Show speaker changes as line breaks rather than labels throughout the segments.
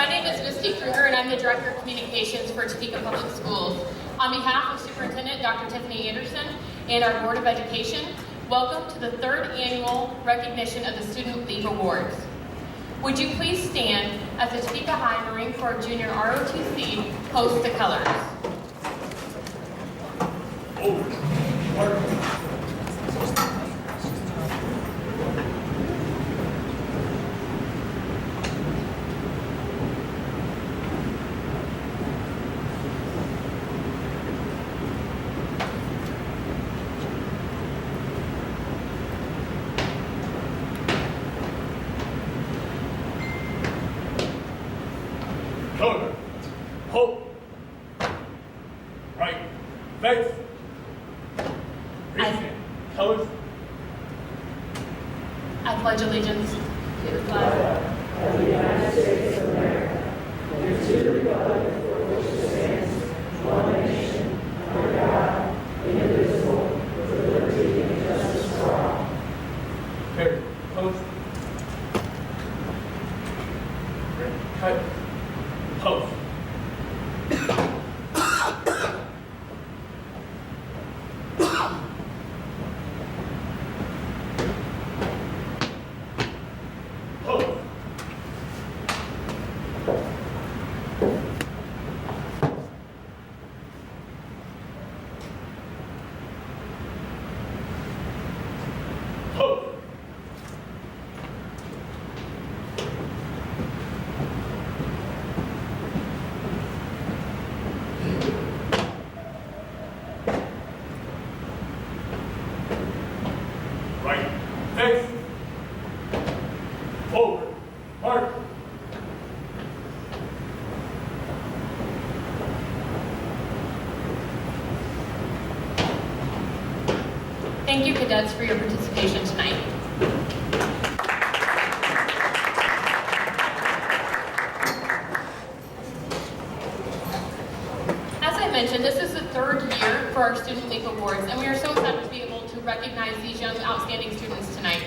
My name is Misty Kruger, and I'm the Director of Communications for Topeka Public Schools. On behalf of Superintendent Dr. Tiffany Anderson and our Board of Education, welcome to the third annual recognition of the Student Leap Awards. Would you please stand as the Topeka High Marine Corps Junior ROTC hosts the colors.
Shoulder, hope, right, face, reason, colors.
I pledge allegiance to the flag
of the United States of America, and to the republic for which it stands, one nation, under God, indivisible, with liberty and justice for all.
Carry, pose. Cut, pose. Pose. Pose. Right, face, forward, mark.
Thank you, cadets, for your participation tonight. As I mentioned, this is the third year for our Student Leap Awards, and we are so excited to be able to recognize these young, outstanding students tonight.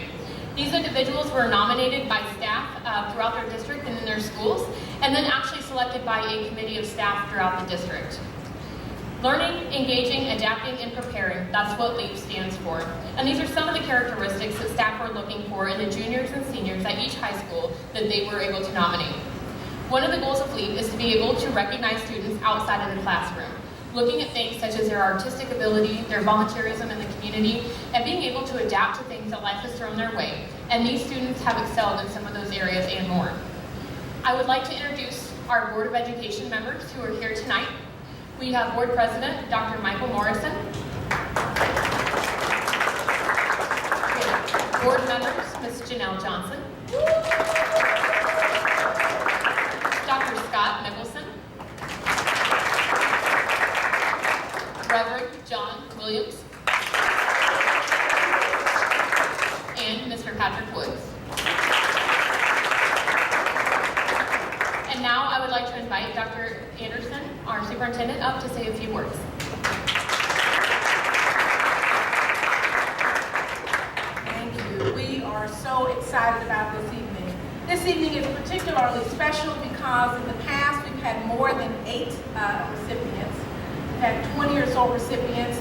These individuals were nominated by staff throughout their district and in their schools, and then actually selected by a committee of staff throughout the district. Learning, engaging, adapting, and preparing, that's what LEAP stands for. And these are some of the characteristics that staff were looking for in the juniors and seniors at each high school that they were able to nominate. One of the goals of LEAP is to be able to recognize students outside of the classroom, looking at things such as their artistic ability, their volunteerism in the community, and being able to adapt to things that life has thrown their way. And these students have excelled in some of those areas and more. I would like to introduce our Board of Education members who are here tonight. We have Board President, Dr. Michael Morrison. Board members, Ms. Janelle Johnson. Dr. Scott Nicholson. Reverend John Williams. And Mr. Patrick Woods. And now I would like to invite Dr. Anderson, our superintendent, up to say a few words.
Thank you. We are so excited about this evening. This evening is particularly special because in the past we've had more than 8 recipients. We've had 20 or so recipients.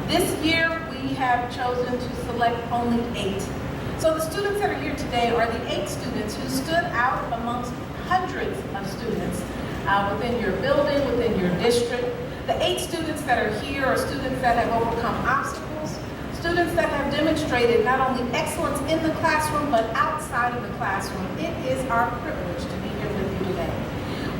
This year we have chosen to select only 8. So the students that are here today are the 8 students who stood out amongst hundreds of students within your building, within your district. The 8 students that are here are students that have overcome obstacles, students that have demonstrated not only excellence in the classroom, but outside of the classroom. It is our privilege to be here with you today.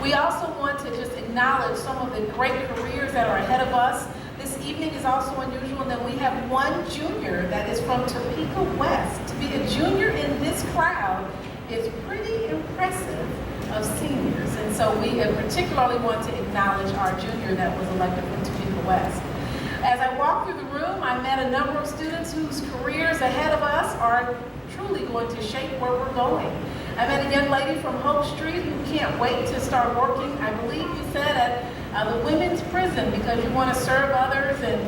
We also want to just acknowledge some of the great careers that are ahead of us. This evening is also unusual in that we have one junior that is from Topeka West. To be a junior in this crowd is pretty impressive of seniors. And so we particularly want to acknowledge our junior that was elected from Topeka West. As I walked through the room, I met a number of students whose careers ahead of us are truly going to shape where we're going. I met a young lady from Hope Street who can't wait to start working, I believe you said, at the women's prison because you want to serve others and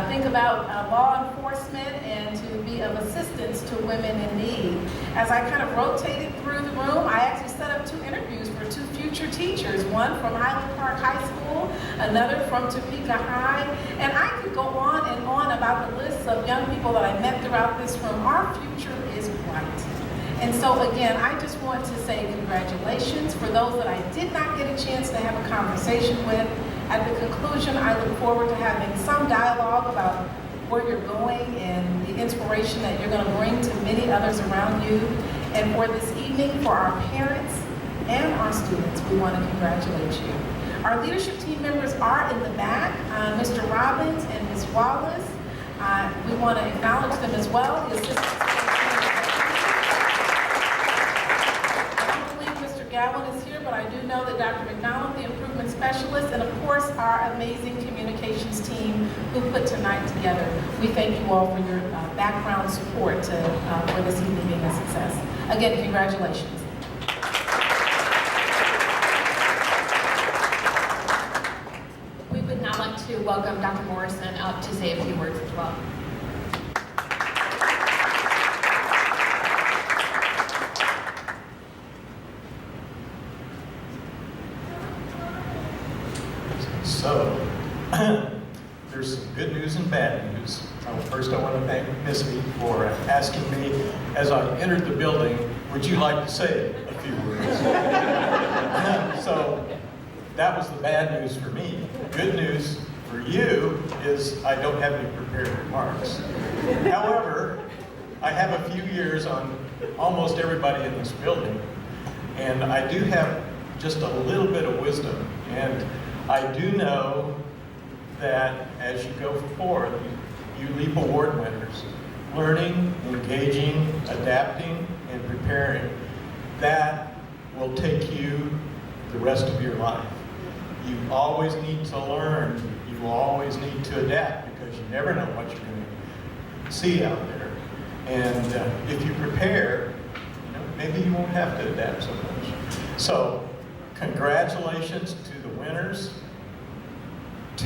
think about law enforcement and to be of assistance to women in need. As I kind of rotated through the room, I actually set up 2 interviews for 2 future teachers, one from Highland Park High School, another from Topeka High, and I could go on and on about the lists of young people that I met throughout this room. Our future is bright. And so again, I just want to say congratulations for those that I did not get a chance to have a conversation with. At the conclusion, I look forward to having some dialogue about where you're going and the inspiration that you're going to bring to many others around you. And for this evening, for our parents and our students, we want to congratulate you. Our leadership team members are in the back, Mr. Robbins and Ms. Wallace. We want to acknowledge them as well. The assistants. Gowan is here, but I do know that Dr. McDonald, the improvement specialist, and of course our amazing communications team who put tonight together. We thank you all for your background support for this evening being a success. Again, congratulations.
We would now like to welcome Dr. Morrison up to say a few words as well.
So, there's some good news and bad news. First, I want to thank Missy for asking me, as I entered the building, would you like to say a few words? So, that was the bad news for me. Good news for you is I don't have any prepared remarks. However, I have a few years on almost everybody in this building, and I do have just a little bit of wisdom. And I do know that as you go forward, you leave award winners, learning, engaging, adapting, and preparing. That will take you the rest of your life. You always need to learn. You always need to adapt because you never know what you're going to see out there. And if you prepare, maybe you won't have to adapt so much. So, congratulations to the winners.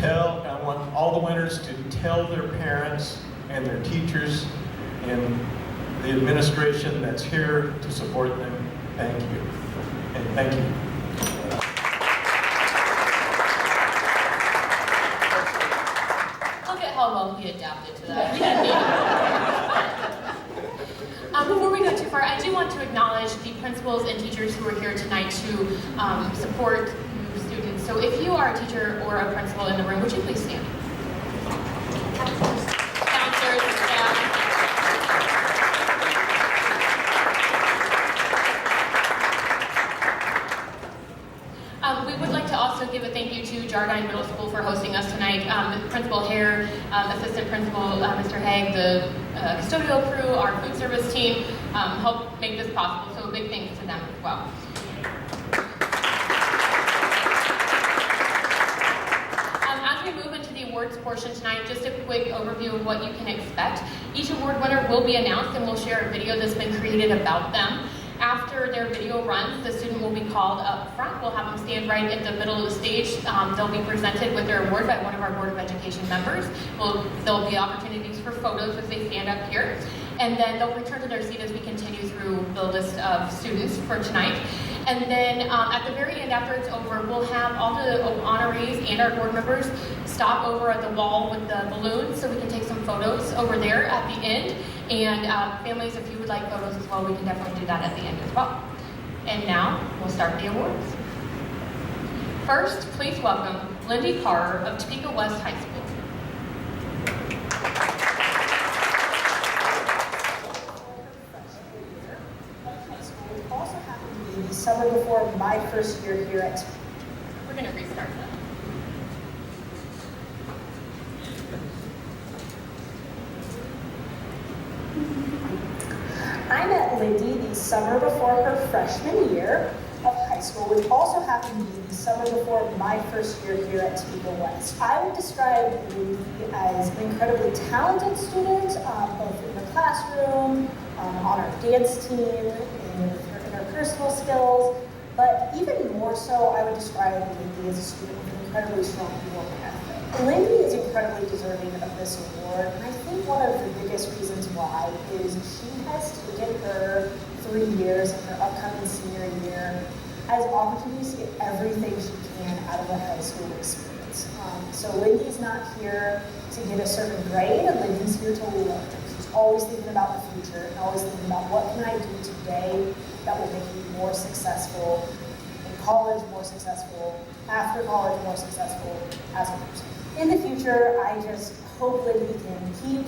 I want all the winners to tell their parents and their teachers and the administration that's here to support them, thank you. And thank you.
Look at how well he adapted to that. He didn't need it. Before we go too far, I do want to acknowledge the principals and teachers who are here tonight to support you students. So if you are a teacher or a principal in the room, would you please stand? Counselors and staff. We would like to also give a thank you to Jardine Middle School for hosting us tonight. Principal Hare, Assistant Principal Mr. Haig, the custodial crew, our food service team helped make this possible, so a big thanks to them as well. As we move into the awards portion tonight, just a quick overview of what you can expect. Each award winner will be announced and we'll share a video that's been created about them. After their video runs, the student will be called up front. We'll have them stand right at the middle of the stage. They'll be presented with their award by one of our Board of Education members. There'll be opportunities for photos as they stand up here. And then they'll return to their seat as we continue through the list of students for tonight. And then at the very end, after it's over, we'll have all the honorees and our board members stop over at the wall with the balloons so we can take some photos over there at the end. And families, if you would like photos as well, we can definitely do that at the end as well. And now, we'll start the awards. First, please welcome Lindy Carr of Topeka West High School.
Also happened to be the summer before my first year here at Topeka.
We're going to restart that.
I met Lindy the summer before her freshman year of high school, which also happened to be the summer before my first year here at Topeka West. I would describe Lindy as an incredibly talented student, both in the classroom, on our dance team, in her interpersonal skills, but even more so, I would describe Lindy as a student with an incredibly strong work ethic. Lindy is incredibly deserving of this award, and I think one of the biggest reasons why is she has taken her 3 years of her upcoming senior year has opportunities to get everything she can out of a high school experience. So Lindy's not here to get a certain grade, and Lindy's here to learn. She's always thinking about the future and always thinking about what can I do today that will make me more successful in college, more successful after college, more successful as a person. In the future, I just hope Lindy can keep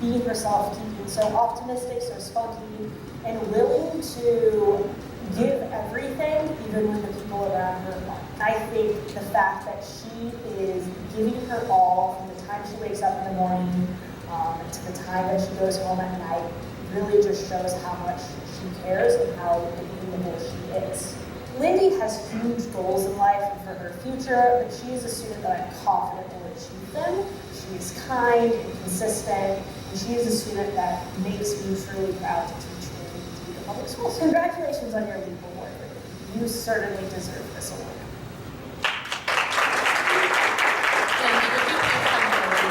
being herself, keep being so optimistic, so spunky, and willing to give everything, even when the people around her aren't. I think the fact that she is giving her all from the time she wakes up in the morning to the time that she goes home at night really just shows how much she cares and how believable she is. Lindy has huge goals in life and for her future, but she is a student that I'm confident will achieve them. She is kind and consistent, and she is a student that makes me truly proud to teach in the public schools. Congratulations on your LEAP award. You certainly deserve this award.
Lindy, would you please come forward?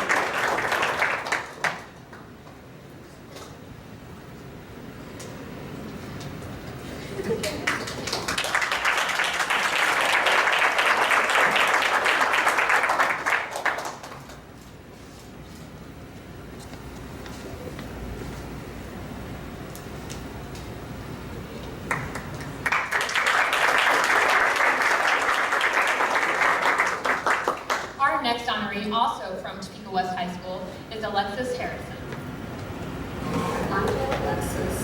Our next honoree, also from Topeka West High School, is Alexis Harrison.
I met Alexis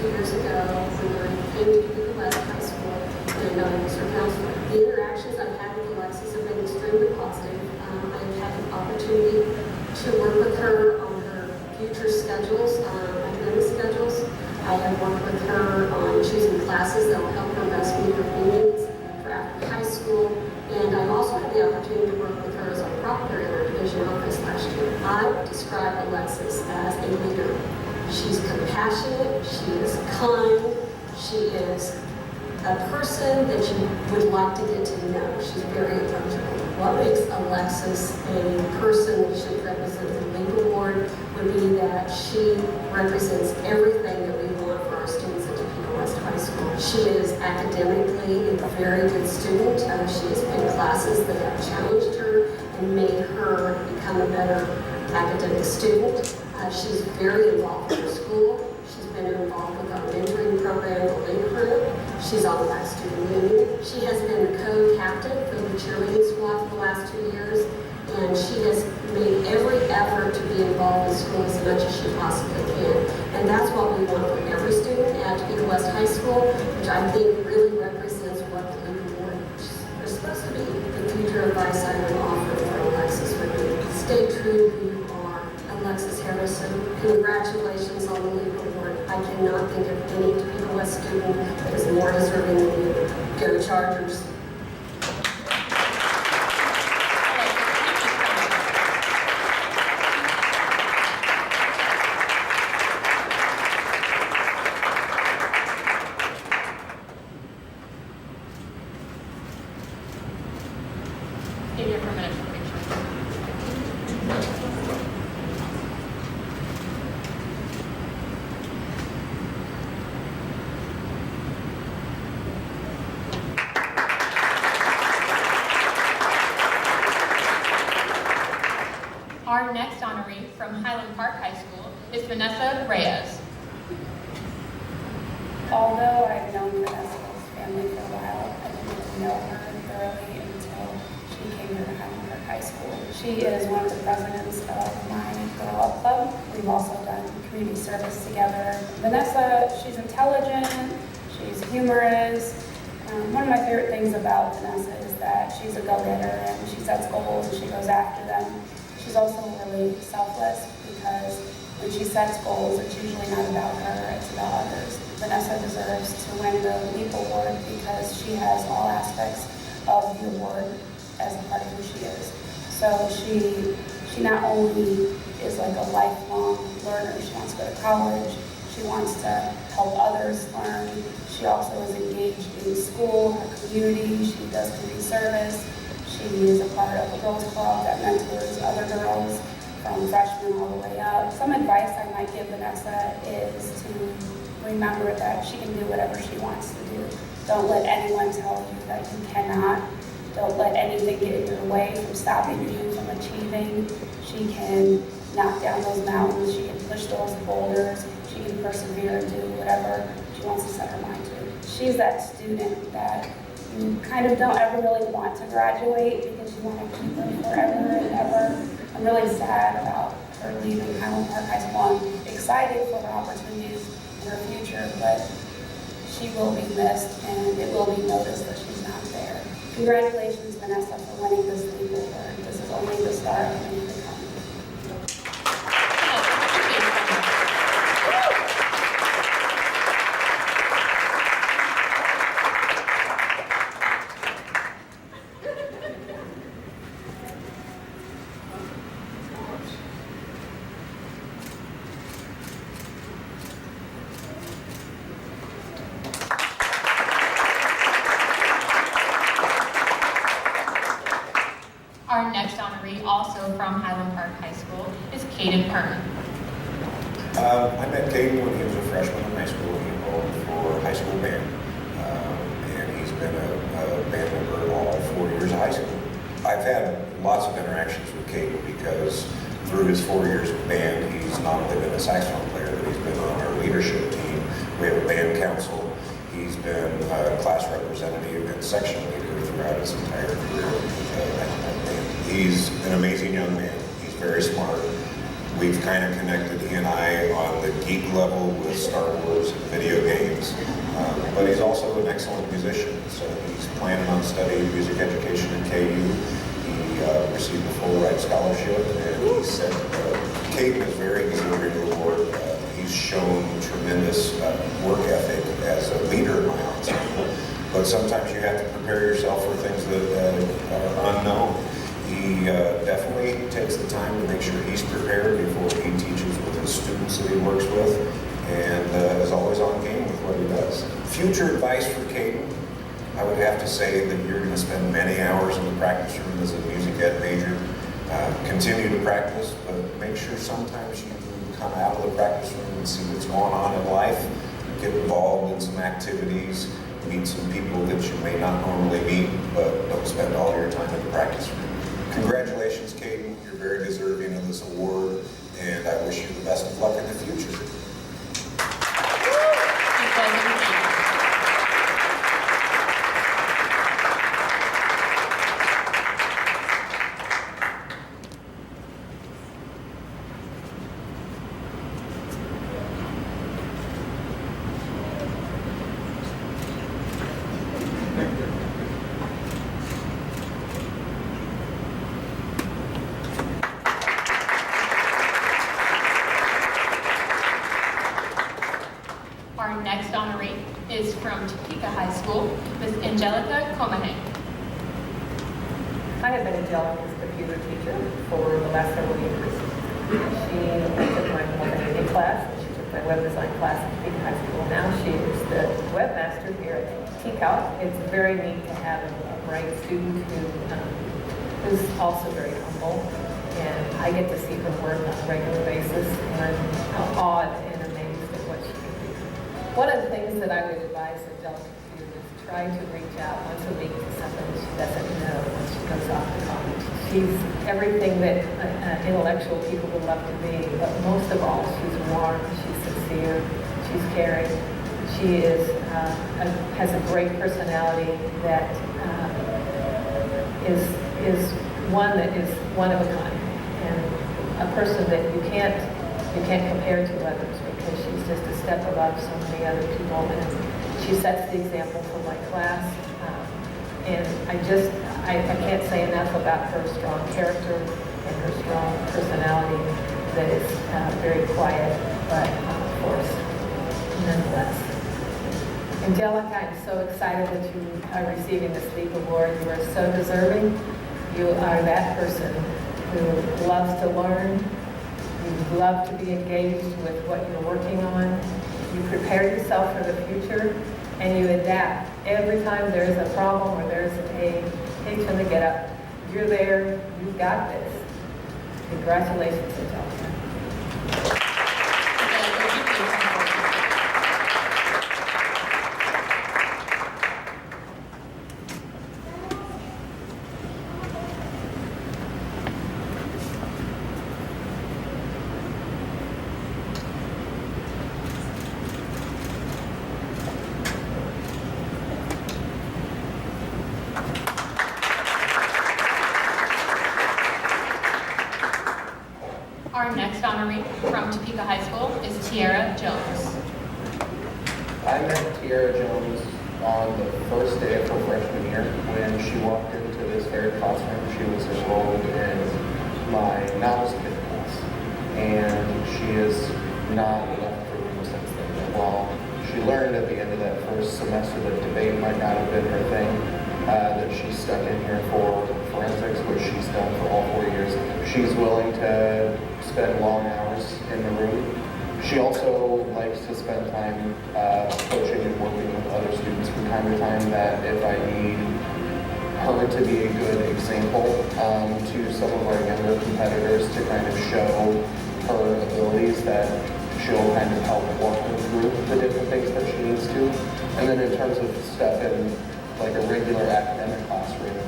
2 years ago when I came to Topeka West High School and I was her counselor. The interactions I've had with Alexis have been extremely positive. I've had the opportunity to work with her on her future schedules, academic schedules. I have worked with her on choosing classes that will help her best meet her needs for after high school. And I've also had the opportunity to work with her as a proctor in our division office last year. I would describe Alexis as a leader. She's compassionate, she is kind, she is a person that you would like to get to know. She's very approachable. What makes Alexis a person that should represent the LEAP Award would be that she represents everything that we want for our students at Topeka West High School. She is academically a very good student. She has picked classes that have challenged her and made her become a better academic student. She's very involved in her school. She's been involved with our mentoring program, the LEAP group. She's on the Black Student Union. She has been the co-captain for the cheerleading squad for the last 2 years, and she has made every effort to be involved in school as much as she possibly can. And that's what we want for every student at Topeka West High School, which I think really represents what the LEAP Award is supposed to be. The future advice I would offer for Alexis would be stay true to who you are. Alexis Harrison, congratulations on the LEAP Award. I cannot think of any Topeka West student that is more deserving than you. Go Chargers.
Stay here for a minute for pictures. Our next honoree from Highland Park High School is Vanessa Reyes.
Although I've known Vanessa's family for a while, I didn't know her thoroughly until she came here to Highland Park High School. She is one of the presidents of my Grow Up Club. We've also done community service together. Vanessa, she's intelligent, she's humorous. One of my favorite things about Vanessa is that she's a go-getter and she sets goals and she goes after them. She's also really selfless because when she sets goals, it's usually not about her, it's about others. Vanessa deserves to win the LEAP Award because she has all aspects of the award as a part of who she is. So she not only is like a lifelong learner, she wants to go to college, she wants to help others learn. She also is engaged in school, her community, she does community service. She is a part of a girls club that mentors other girls from freshmen all the way up. Some advice I might give Vanessa is to remember that she can do whatever she wants to do. Don't let anyone tell you that you cannot. Don't let anything get in your way from stopping you from achieving. She can knock down those mountains. She can push those boulders. She can persevere and do whatever she wants to set her mind to. She's that student that you kind of don't ever really want to graduate because you want to keep her forever and ever. I'm really sad about her leaving Highland Park High School. I'm excited for her opportunities in her future, but she will be missed and it will be noticed that she's not there. Congratulations, Vanessa, for winning this league award. This is only the start of many to come.
Our next honoree, also from Highland Park High School, is Caden Pern.
I met Caden when he was a freshman in high school. He enrolled for high school band, and he's been a band member all 4 years of high school. I've had lots of interactions with Caden because through his 4 years of band, he's not only been a saxophone player, but he's been on our leadership team. We have a band council. He's been a class representative and section leader throughout his entire career. He's an amazing young man. He's very smart. We've kind of connected, he and I, on the geek level with Star Wars and video games. But he's also an excellent musician. So he's planning on studying music education at KU. He received a full ride scholarship, and he said Caden is very deserving of the award. He's shown tremendous work ethic as a leader in my ensemble. But sometimes you have to prepare yourself for things that are unknown. He definitely takes the time to make sure he's prepared before he teaches with his students that he works with, and is always on game with what he does. Future advice for Caden, I would have to say that you're going to spend many hours in the practice room as a music ed major. Continue to practice, but make sure sometimes you come out of the practice room and see what's going on in life, get involved in some activities, meet some people that you may not normally meet, but don't spend all your time in the practice room. Congratulations, Caden. You're very deserving of this award, and I wish you the best of luck in the future.
Our next honoree is from Topeka High School, Ms. Angelica Comahay.
I have been Angelica's computer teacher for the last several years. She took my multimedia class, and she took my web design class at Topeka High School. Now she is the webmaster here at Topeka. It's very neat to have a bright student who's also very humble, and I get to see her work on a regular basis, and I'm awed and amazed at what she can do. One of the things that I would advise Angelica to do is try to reach out once a week to someone she doesn't know when she goes off to college. She's everything that intellectual people would love to be, but most of all, she's warm, she's sincere, she's caring. She has a great personality that is one that is one of a kind, and a person that you can't compare to others, because she's just a step above so many other people, and she sets the example for my class. And I can't say enough about her strong character and her strong personality that is very quiet but force nonetheless. Angelica, I'm so excited that you are receiving this LEAP award. You are so deserving. You are that person who loves to learn. You love to be engaged with what you're working on. You prepare yourself for the future, and you adapt. Every time there's a problem or there's a page from the get up, you're there, you've got this. Congratulations, Angelica.
Tiara Jones.
I met Tiara Jones on the first day of her freshman year. When she walked into this very classroom, she was enrolled in my novice kid class, and she has not left the room since then. While she learned at the end of that first semester that debate might not have been her thing, that she stuck in here for forensics, which she's done for all 4 years. She's willing to spend long hours in the room. She also likes to spend time coaching and working with other students from time to time, that if I need her to be a good example to some of our younger competitors to kind of show her abilities, that she'll kind of help walk her through the different things that she needs to. And then in terms of stuff in like a regular academic classroom,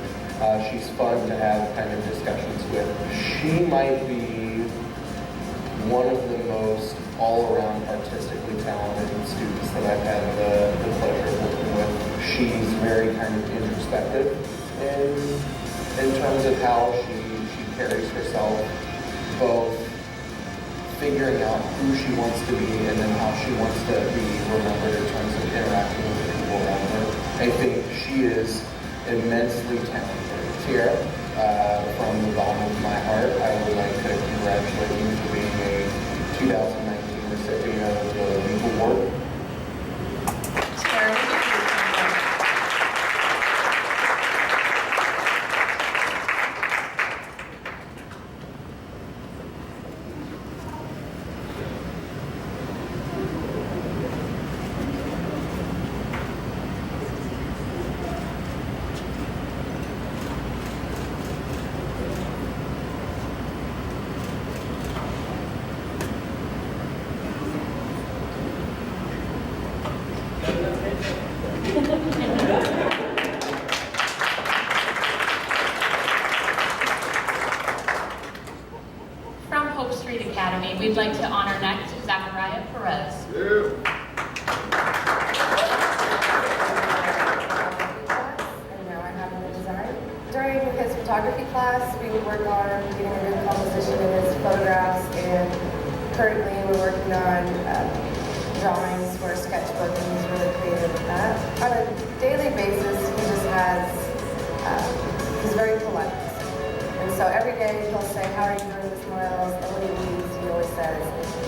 she's fun to have kind of discussions with. She might be one of the most all-around artistically talented students that I've had the pleasure of working with. She's very kind of introspective in terms of how she carries herself, both figuring out who she wants to be and then how she wants to be remembered in terms of interacting with the people around her. I think she is immensely talented. Tiara, from the bottom of my heart, I would like to congratulate you for being a 2019 recipient of the Leap Award.
Tiara, would you please come forward? From Hope Street Academy, we'd like to honor next Zachariah Perez.
And now I have him in design. During his photography class, we would work on getting a good composition of his photographs, and currently we're working on drawings for a sketchbook, and he's really creative with that. On a daily basis, he just has, he's very polite. And so every day he'll say, "How are you doing?" with smiles, and when he leaves, he always says,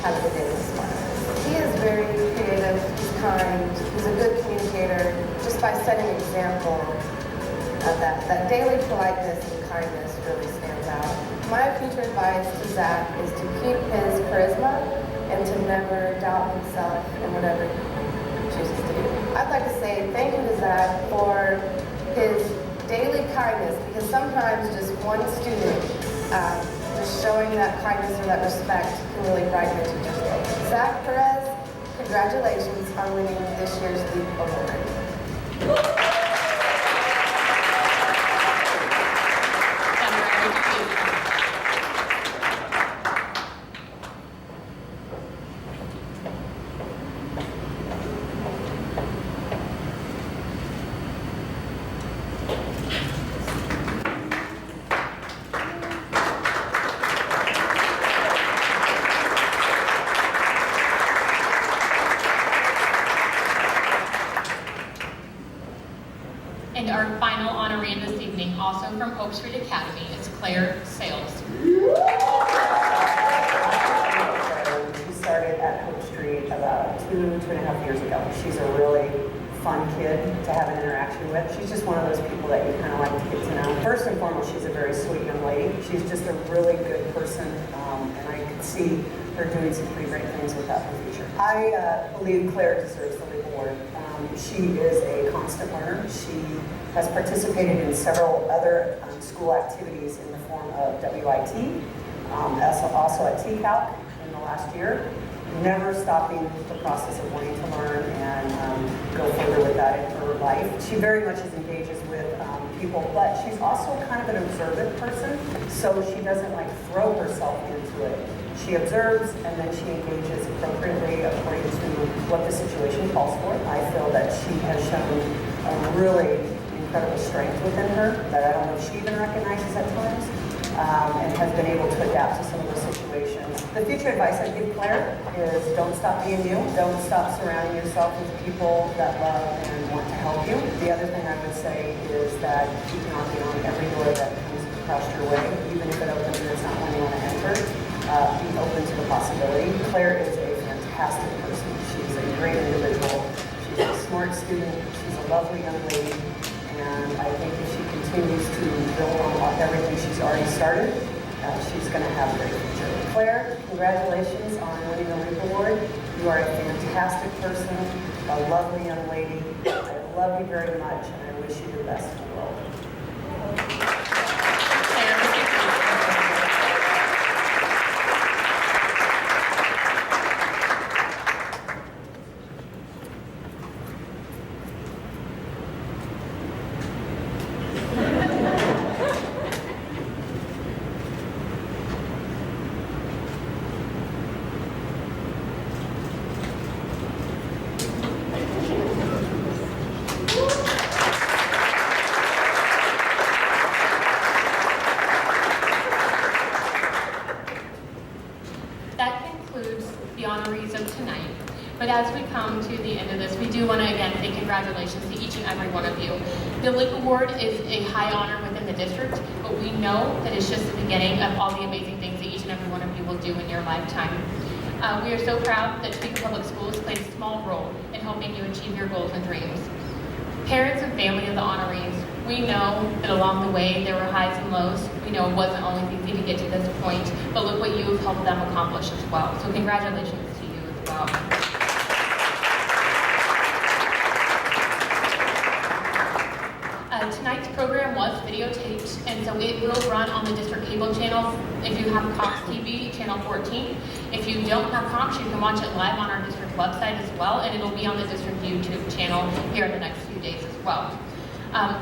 "Have a good day," with smiles. He is very creative, he's kind, he's a good communicator, just by setting an example of that. That daily politeness and kindness really stands out. My future advice to Zach is to keep his charisma and to never doubt himself in whatever he chooses to do. I'd like to say thank you to Zach for his daily kindness, because sometimes just one student just showing that kindness or that respect can really brighten a teacher's day. Zach Perez, congratulations on winning this year's Leap Award.
Zachariah, would you please come? And our final honoree this evening, also from Hope Street Academy, is Claire Sales.
She started at Hope Street about 2.5 years ago. She's a really fun kid to have an interaction with. She's just one of those people that you kind of like to get to know. First and foremost, she's a very sweet young lady. She's just a really good person, and I could see her doing some pretty great things with that in the future. I believe Claire deserves the Leap Award. She is a constant learner. She has participated in several other school activities in the form of WIT, also at TCALC in the last year, never stopping the process of wanting to learn and go further with that in her life. She very much engages with people, but she's also kind of an observant person, so she doesn't like throw herself into it. She observes and then she engages appropriately according to what the situation calls for. I feel that she has shown a really incredible strength within her that I don't know if she even recognizes at times. and has been able to adapt to some of those situations. The future advice I'd give Claire is don't stop being you. Don't stop surrounding yourself with people that love and want to help you. The other thing I would say is that keep knocking on every door that comes across your way, even if it opens and it's not one you want to enter. Be open to the possibility. Claire is a fantastic person. She's a great individual. She's a smart student. She's a lovely young lady. And I think if she continues to build on everything she's already started, she's going to have a great future. Claire, congratulations on winning the LEAP Award. You are a fantastic person, a lovely young lady. I love you very much, and I wish you the best in the world.
The honorees of tonight. But as we come to the end of this, we do want to again say congratulations to each and every one of you. The LEAP Award is a high honor within the district, but we know that it's just the beginning of all the amazing things that each and every one of you will do in your lifetime. We are so proud that Topeka Public Schools played a small role in helping you achieve your goals and dreams. Parents and family of the honorees, we know that along the way there were highs and lows. We know it wasn't always easy to get to this point, but look what you have helped them accomplish as well. So congratulations to you as well. Tonight's program was videotaped, and so it will run on the district cable channel. If you have Cox TV, channel 14. If you don't have Cox, you can watch it live on our district website as well, and it'll be on the district YouTube channel here in the next few days as well.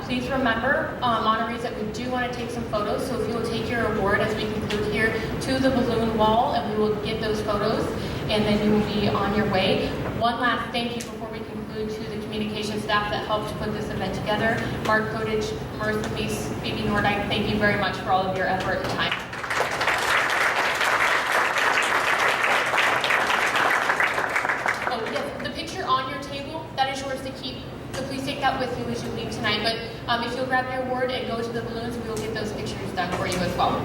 Please remember, honorees, that we do want to take some photos, so if you will take your award as we conclude here to the balloon wall, and we will get those photos, and then you will be on your way. One last thank you before we conclude to the communication staff that helped put this event together. Mark Kodich, Marissa Meese, Phoebe Nordyke, thank you very much for all of your effort and time. Oh yes, the picture on your table, that is yours to keep. So please take that with you as you leave tonight. But if you'll grab your award and go to the balloons, we will get those pictures done for you as well.